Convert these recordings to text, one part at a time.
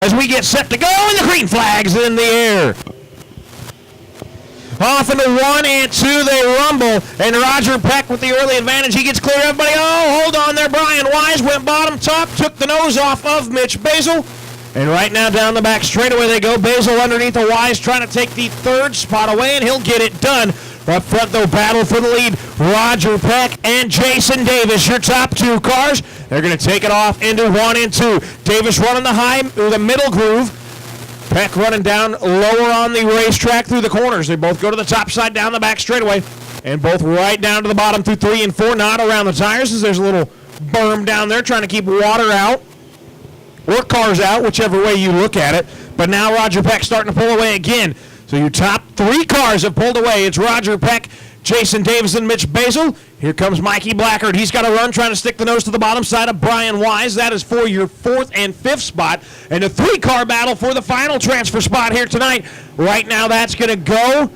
as we get set to go, and the green flag's in the air. Off into 1 and 2, they rumble, and Roger Peck with the early advantage. He gets clear. Everybody, oh, hold on there. Brian Wise went bottom top, took the nose off of Mitch Basil, and right now down the back straightaway they go. Basil underneath the Wise trying to take the third spot away, and he'll get it done. Up front, though, battle for the lead. Roger Peck and Jason Davis, your top two cars. They're going to take it off into 1 and 2. Davis running the middle groove. Peck running down lower on the racetrack through the corners. They both go to the top side down the back straightaway, and both right down to the bottom through 3 and 4, not around the tires, as there's a little berm down there trying to keep water out or cars out, whichever way you look at it. But now Roger Peck starting to pull away again. So your top 3 cars have pulled away. It's Roger Peck, Jason Davis, and Mitch Basil. Here comes Mikey Blackard. He's got a run trying to stick the nose to the bottom side of Brian Wise. That is for your 4th and 5th spot. And a 3-car battle for the final transfer spot here tonight. Right now that's going to go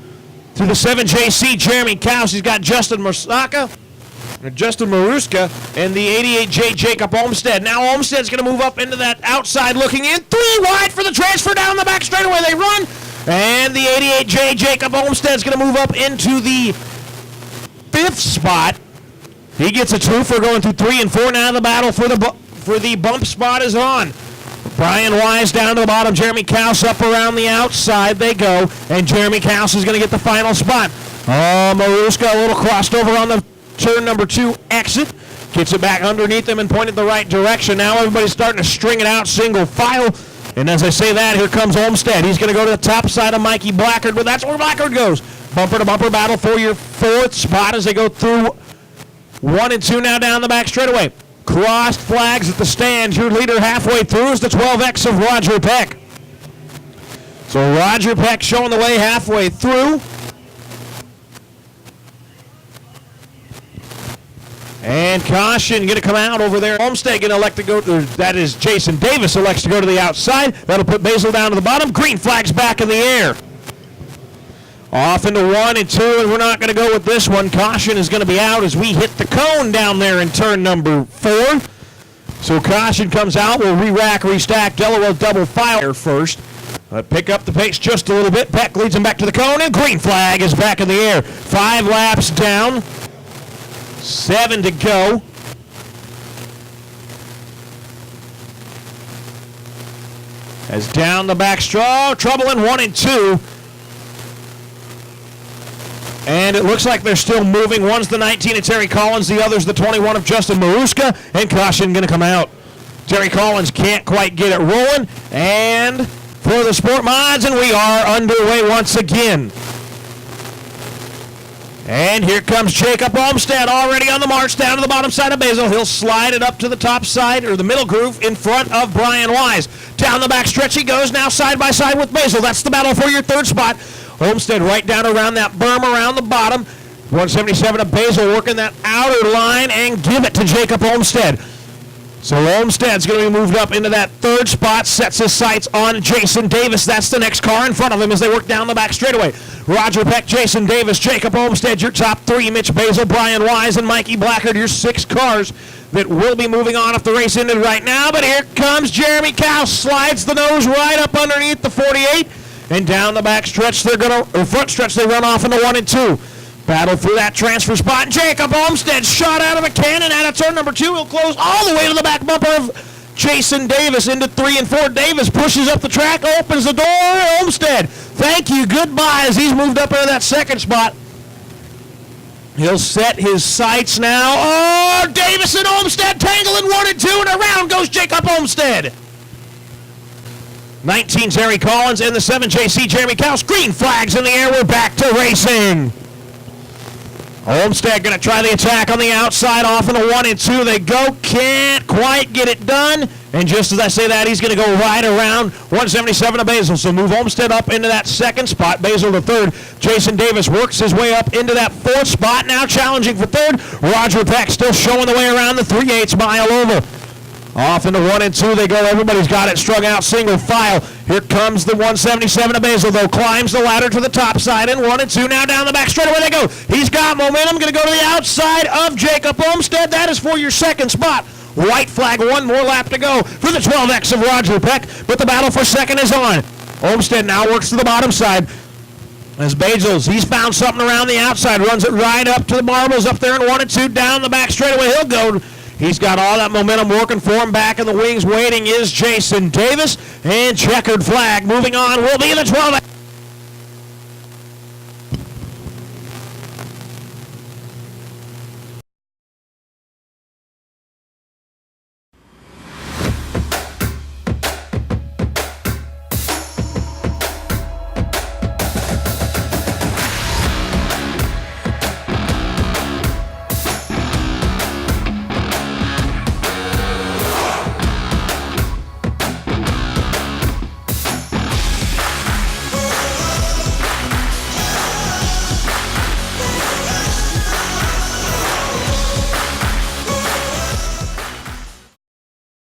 to the 7JC Jeremy Kaus. He's got Justin Maruska, and the 88J Jacob Olmstead. Now Olmstead's going to move up into that outside looking in. 3 wide for the transfer down the back straightaway. They run. And the 88J Jacob Olmstead's going to move up into the 5th spot. He gets a 2 for going through 3 and 4. Now the battle for the bump spot is on. Brian Wise down to the bottom. Jeremy Kaus up around the outside they go. And Jeremy Kaus is going to get the final spot. Maruska a little crossed over on the turn number 2 exit. Gets it back underneath him and pointed the right direction. Now everybody's starting to string it out single file. And as I say that, here comes Olmstead. He's going to go to the top side of Mikey Blackard, but that's where Blackard goes. Bumper-to-bumper battle for your 4th spot as they go through 1 and 2 now down the back straightaway. Crossed flags at the stand. Your leader halfway through is the 12X of Roger Peck. So Roger Peck showing the way halfway through. And caution going to come out over there. Olmstead going to elect to go, that is Jason Davis elects to go to the outside. That'll put Basil down to the bottom. Green flag's back in the air. Off into 1 and 2, and we're not going to go with this one. Caution is going to be out as we hit the cone down there in turn number 4. So caution comes out. We'll re-rack, restack. Delaware double file first. Pick up the pace just a little bit. Peck leads him back to the cone, and green flag is back in the air. 5 laps down. 7 to go. As down the back straw, trouble in 1 and 2. And it looks like they're still moving. One's the 19 of Terry Collins, the other's the 21 of Justin Maruska, and caution going to come out. Terry Collins can't quite get it rolling, and for the Sport Mods, and we are underway once again. And here comes Jacob Olmstead already on the march down to the bottom side of Basil. He'll slide it up to the top side, or the middle groove, in front of Brian Wise. Down the back stretch he goes, now side by side with Basil. That's the battle for your 3rd spot. Olmstead right down around that berm around the bottom. 177 of Basil working that outer line and give it to Jacob Olmstead. So Olmstead's going to be moved up into that 3rd spot, sets his sights on Jason Davis. That's the next car in front of him as they work down the back straightaway. Roger Peck, Jason Davis, Jacob Olmstead, your top 3. Mitch Basil, Brian Wise, and Mikey Blackard, your 6 cars that will be moving on if the race ended right now. But here comes Jeremy Kaus, slides the nose right up underneath the 48. And down the back stretch, front stretch, they run off into 1 and 2. Battle through that transfer spot. Jacob Olmstead shot out of a cannon out of turn number 2. He'll close all the way to the back bumper of Jason Davis into 3 and 4. Davis pushes up the track, opens the door. Olmstead, thank you, goodbye, as he's moved up into that 2nd spot. He'll set his sights now. Oh, Davis and Olmstead tangling 1 and 2, and around goes Jacob Olmstead. 19 Terry Collins and the 7JC Jeremy Kaus. Green flags in the air. We're back to racing. Olmstead going to try the attack on the outside. Off into 1 and 2 they go. Can't quite get it done. And just as I say that, he's going to go right around 177 of Basil. So move Olmstead up into that 2nd spot. Basil the 3rd. Jason Davis works his way up into that 4th spot. Now challenging for 3rd. Roger Peck still showing the way around the 3/8 mile oval. Off into 1 and 2 they go. Everybody's got it strung out single file. Here comes the 177 of Basil, though. Climbs the ladder to the top side, and 1 and 2 now down the back straightaway they go. He's got momentum. Going to go to the outside of Jacob Olmstead. That is for your 2nd spot. White flag, one more lap to go for the 12X of Roger Peck, but the battle for second is on. Olmsted now works to the bottom side. As Bezos, he's found something around the outside, runs it right up to the marbles up there in 1 and 2 down the back straightaway. He'll go. He's got all that momentum working for him. Back in the wings waiting is Jason Davis, and checkered flag moving on will be the 12X.